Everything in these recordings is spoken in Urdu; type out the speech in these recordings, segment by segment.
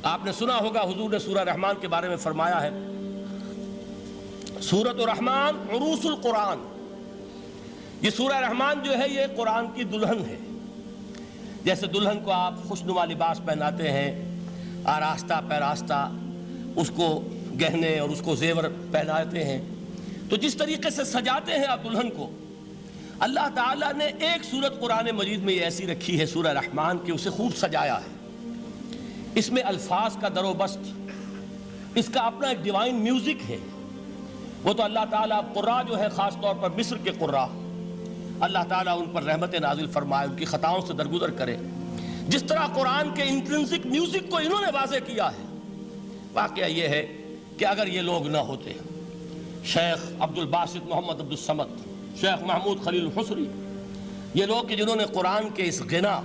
آپ نے سنا ہوگا حضور نے سورہ رحمان کے بارے میں فرمایا ہے، سورۃ الرحمن عروس القرآن. یہ سورہ رحمان جو ہے یہ قرآن کی دلہن ہے. جیسے دلہن کو آپ خوشنما لباس پہناتے ہیں، آراستہ پیراستہ اس کو گہنے اور اس کو زیور پہناتے ہیں، تو جس طریقے سے سجاتے ہیں آپ دلہن کو، اللہ تعالیٰ نے ایک سورت قرآن مجید میں یہ ایسی رکھی ہے سورہ رحمان کہ اسے خوب سجایا ہے. اس میں الفاظ کا در و بست، اس کا اپنا ایک ڈیوائن میوزک ہے. وہ تو اللہ تعالیٰ قراء جو ہے خاص طور پر مصر کے قراء، اللہ تعالیٰ ان پر رحمت نازل فرمائے، ان کی خطاؤں سے درگزر کرے. جس طرح قرآن کے انٹرنسک میوزک کو انہوں نے واضح کیا ہے. واقعہ یہ ہے کہ اگر یہ لوگ نہ ہوتے، شیخ عبد الباسط محمد عبد الصمد، شیخ محمود خلیل الحصری، یہ لوگ کہ جنہوں نے قرآن کے اس غنا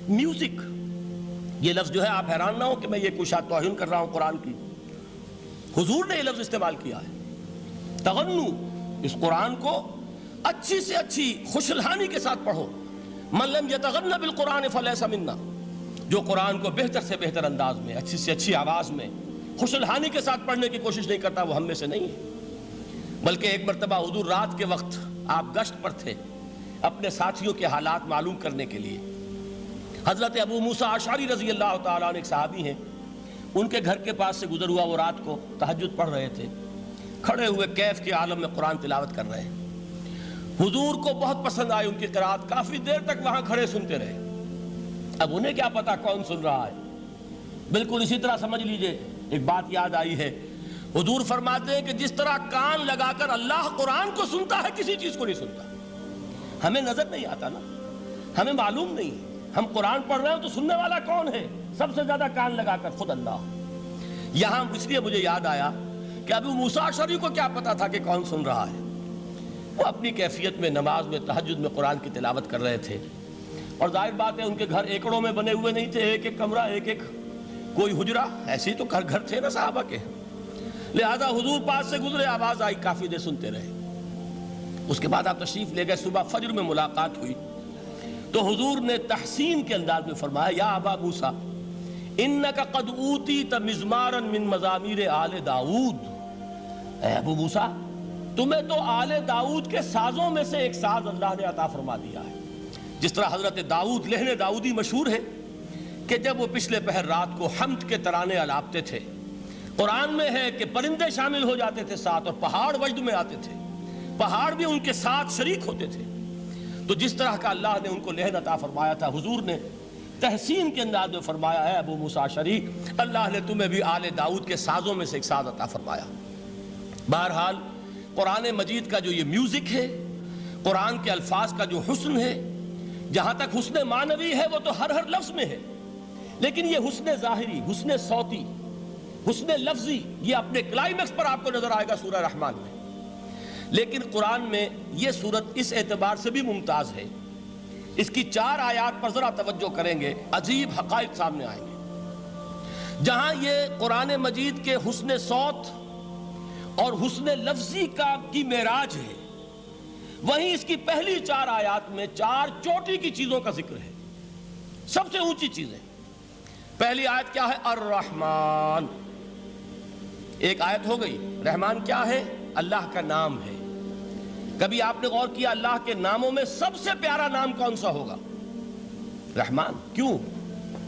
میوزک، یہ لفظ جو ہے آپ حیران نہ ہو کہ میں یہ کوئی شاید توہین کر رہا ہوں قرآن کی، حضور نے یہ لفظ استعمال کیا ہے. تغنو، اس قرآن کو اچھی سے اچھی خوشلہانی کے ساتھ پڑھو. من لم یتغن بالقرآن فلیس منا، جو قرآن کو بہتر سے بہتر انداز میں، اچھی سے اچھی آواز میں، خوشلہانی کے ساتھ پڑھنے کی کوشش نہیں کرتا، وہ ہم میں سے نہیں ہے. بلکہ ایک مرتبہ حضور رات کے وقت آپ گشت پر تھے اپنے ساتھیوں کے حالات معلوم کرنے کے لیے. حضرت ابو موسیٰ اشعری رضی اللہ تعالیٰ عنہ ایک صحابی ہیں، ان کے گھر کے پاس سے گزر ہوا، وہ رات کو تہجد پڑھ رہے تھے، کھڑے ہوئے کیف کے عالم میں قرآن تلاوت کر رہے ہیں. حضور کو بہت پسند آئی ان کی قرات، کافی دیر تک وہاں کھڑے سنتے رہے. اب انہیں کیا پتا کون سن رہا ہے. بالکل اسی طرح سمجھ لیجئے ایک بات یاد آئی ہے. حضور فرماتے ہیں کہ جس طرح کان لگا کر اللہ قرآن کو سنتا ہے، کسی چیز کو نہیں سنتا. ہمیں نظر نہیں آتا نا، ہمیں معلوم نہیں، ہم قرآن پڑھ رہے ہیں تو سننے والا کون ہے؟ سب سے زیادہ کان لگا کر خود اللہ. یہاں اس لیے مجھے یاد آیا کہ ابو موسیٰ اشعری کو کیا پتا تھا کہ کون سن رہا ہے. وہ اپنی کیفیت میں نماز میں تہجد میں قرآن کی تلاوت کر رہے تھے، اور ظاہر بات ہے ان کے گھر ایکڑوں میں بنے ہوئے نہیں تھے، ایک ایک کمرہ، ایک ایک کوئی حجرہ، ایسے ہی تو گھر تھے نا صحابہ کے. لہذا حضور پاس سے گزرے، آواز آئی، کافی دیر سنتے رہے. اس کے بعد آپ تشریف لے گئے، صبح فجر میں ملاقات ہوئی تو حضور نے تحسین کے انداز میں فرمایا، یا ابا موسیٰ انک قد اوتیت مزمارا من مزامیر آل داؤد. اے ابو موسیٰ، تمہیں تو آل داؤد کے سازوں میں سے ایک ساز اللہ نے عطا فرما دیا ہے. جس طرح حضرت داؤد لہن داؤدی مشہور ہے کہ جب وہ پچھلے پہر رات کو حمد کے ترانے الاپتے تھے، قرآن میں ہے کہ پرندے شامل ہو جاتے تھے ساتھ، اور پہاڑ وجد میں آتے تھے، پہاڑ بھی ان کے ساتھ شریک ہوتے تھے. تو جس طرح کا اللہ نے ان کو لہن عطا فرمایا تھا، حضور نے تحسین کے انداز میں فرمایا ہے ابو موسیٰ اشعری، اللہ نے تمہیں بھی آل داؤد کے سازوں میں سے ایک ساز عطا فرمایا. بہرحال قرآن مجید کا جو یہ میوزک ہے، قرآن کے الفاظ کا جو حسن ہے، جہاں تک حسن معنوی ہے وہ تو ہر لفظ میں ہے، لیکن یہ حسن ظاہری، حسن صوتی، حسن لفظی، یہ اپنے کلائمیکس پر آپ کو نظر آئے گا سورہ رحمان میں. لیکن قرآن میں یہ سورت اس اعتبار سے بھی ممتاز ہے، اس کی 4 آیات پر ذرا توجہ کریں گے، عجیب حقائق سامنے آئیں گے. جہاں یہ قرآن مجید کے حسن صوت اور حسن لفظی کی معراج ہے، وہیں اس کی پہلی 4 آیات میں 4 چوٹی کی چیزوں کا ذکر ہے، سب سے اونچی چیزیں. پہلی آیت کیا ہے؟ الرحمن. ایک آیت ہو گئی. رحمان کیا ہے؟ اللہ کا نام ہے. کبھی آپ نے غور کیا اللہ کے ناموں میں سب سے پیارا نام کون سا ہوگا؟ رحمان. کیوں؟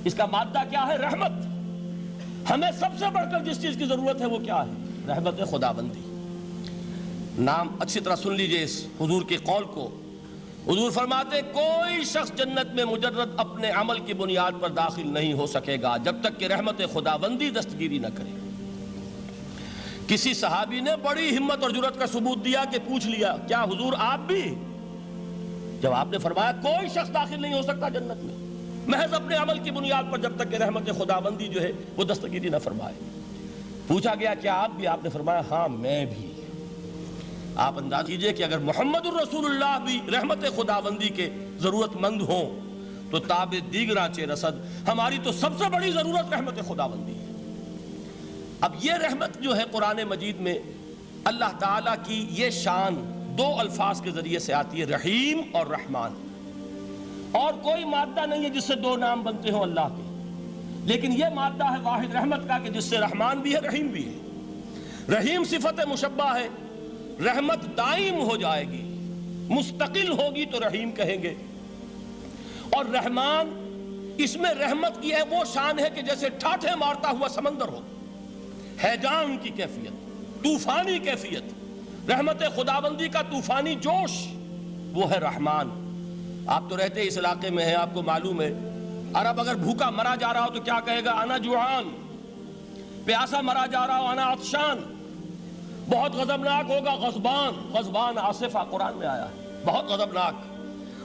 اس کا مادہ کیا ہے؟ رحمت. ہمیں سب سے بڑھ کر جس چیز کی ضرورت ہے وہ کیا ہے؟ رحمت خداوندی. نام اچھی طرح سن لیجئے اس حضور کے قول کو. حضور فرماتے کوئی شخص جنت میں مجرد اپنے عمل کی بنیاد پر داخل نہیں ہو سکے گا جب تک کہ رحمت خداوندی دستگیری نہ کرے. کسی صحابی نے بڑی ہمت اور جرأت کا ثبوت دیا کہ پوچھ لیا، کیا حضور آپ بھی؟ جب آپ نے فرمایا کوئی شخص داخل نہیں ہو سکتا جنت میں محض اپنے عمل کی بنیاد پر جب تک کہ رحمت خداوندی جو ہے وہ دستگیری نہ فرمائے. پوچھا گیا کیا آپ بھی؟ آپ نے فرمایا ہاں میں بھی. آپ انداز کیجئے کہ اگر محمد الرسول اللہ بھی رحمت خداوندی کے ضرورت مند ہوں تو تاب دیگراں چے رسد، ہماری تو سب سے بڑی ضرورت رحمت خداوندی ہے. اب یہ رحمت جو ہے قرآن مجید میں اللہ تعالیٰ کی یہ شان 2 الفاظ کے ذریعے سے آتی ہے، رحیم اور رحمان. اور کوئی مادہ نہیں ہے جس سے 2 نام بنتے ہوں اللہ کے. لیکن یہ مادہ ہے واحد رحمت کا کہ جس سے رحمان بھی ہے رحیم بھی ہے۔ رحیم صفت مشبہ ہے، رحمت دائم ہو جائے گی، مستقل ہوگی تو رحیم کہیں گے، اور رحمان اس میں رحمت کی ہے وہ شان ہے کہ جیسے ٹھاٹھے مارتا ہوا سمندر ہو، ہیجان کی کیفیت، طوفانی کیفیت، رحمت خداوندی کا طوفانی جوش، وہ ہے رحمان۔ آپ تو رہتے اس علاقے میں ہیں، آپ کو معلوم ہے عرب اگر بھوکا مرا جا رہا ہو تو کیا کہے گا؟ انا جوعان۔ پیاسا مرا جا رہا ہو انا عطشان۔ بہت غضبناک ہوگا غضبان، غضبان آصفہ قرآن میں آیا ہے، بہت غضبناک۔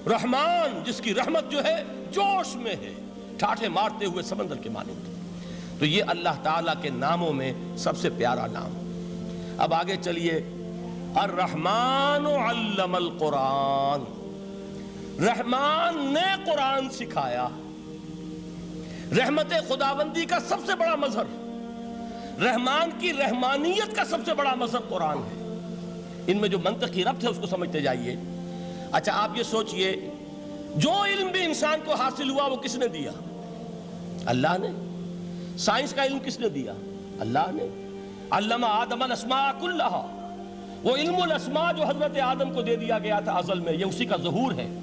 رحمان جس کی رحمت جو ہے جوش میں ہے، ٹھاٹھے مارتے ہوئے سمندر کے مانند۔ تو یہ اللہ تعالیٰ کے ناموں میں سب سے پیارا نام۔ اب آگے چلیے، الرحمن علم القرآن، رحمان نے قرآن سکھایا۔ رحمت خداوندی کا سب سے بڑا مظہر، رحمان کی رحمانیت کا سب سے بڑا مظہر قرآن ہے۔ ان میں جو منطقی ربط ہے اس کو سمجھتے جائیے۔ اچھا آپ یہ سوچئے، جو علم بھی انسان کو حاصل ہوا وہ کس نے دیا؟ اللہ نے۔ سائنس کا علم کس نے دیا؟ اللہ نے۔ علم آدم الاسماء کلہا، وہ علم الاسماء جو حضرت آدم کو دے دیا گیا تھا ازل میں، یہ اسی کا ظہور ہے،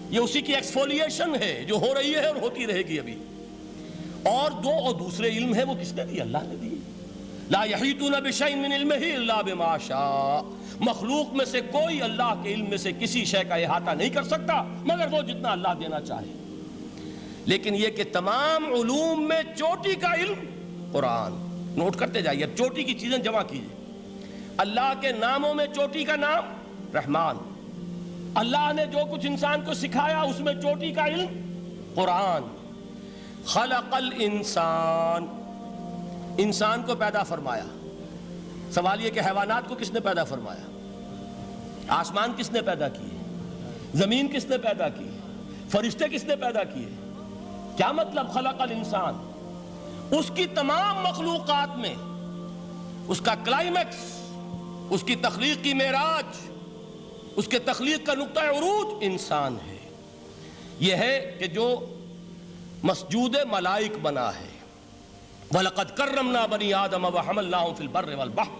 یہ اسی کی ایکسفولیشن ہے جو ہو رہی ہے اور ہوتی رہے گی ابھی۔ اور دوسرے علم ہے وہ کس نے دی؟ اللہ نے دی۔ لا یحیطون بشیء من علمہ الا بما شاء، مخلوق میں سے کوئی اللہ کے علم میں سے کسی شے کا احاطہ نہیں کر سکتا مگر وہ جتنا اللہ دینا چاہے۔ لیکن یہ کہ تمام علوم میں چوٹی کا علم قرآن، نوٹ کرتے جائیے، اب چوٹی کی چیزیں جمع کیجئے۔ اللہ کے ناموں میں چوٹی کا نام رحمان، اللہ نے جو کچھ انسان کو سکھایا اس میں چوٹی کا علم قرآن۔ خلق الانسان، انسان کو پیدا فرمایا۔ سوال یہ کہ حیوانات کو کس نے پیدا فرمایا؟ آسمان کس نے پیدا کیے؟ زمین کس نے پیدا کی؟ فرشتے کس نے پیدا کیے؟ کیا مطلب خلق الانسان؟ اس کی تمام مخلوقات میں اس کا کلائمیکس، اس کی تخلیق کی معراج، اس کے تخلیق کا نقطہ عروج انسان ہے۔ یہ ہے کہ جو مسجود ملائک بنا ہے۔ وَلَقَدْ كَرَّمْنَا بَنِي آدَمَ وَحَمَلْنَاهُمْ فِي الْبَرِّ وَالْبَحْرِ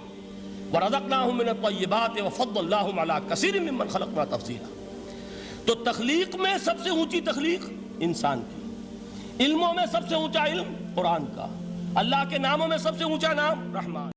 وَرَزَقْنَاهُمْ مِنَ الطَّيِّبَاتِ وَفَضَّلْنَاهُمْ عَلَى كَثِيرٍ مِّمَّنْ خَلَقْنَا تَفْضِيلًا۔ تو تخلیق میں سب سے اونچی تخلیق انسان کی، علموں میں سب سے اونچا علم قرآن کا، اللہ کے ناموں میں سب سے اونچا نام رحمان۔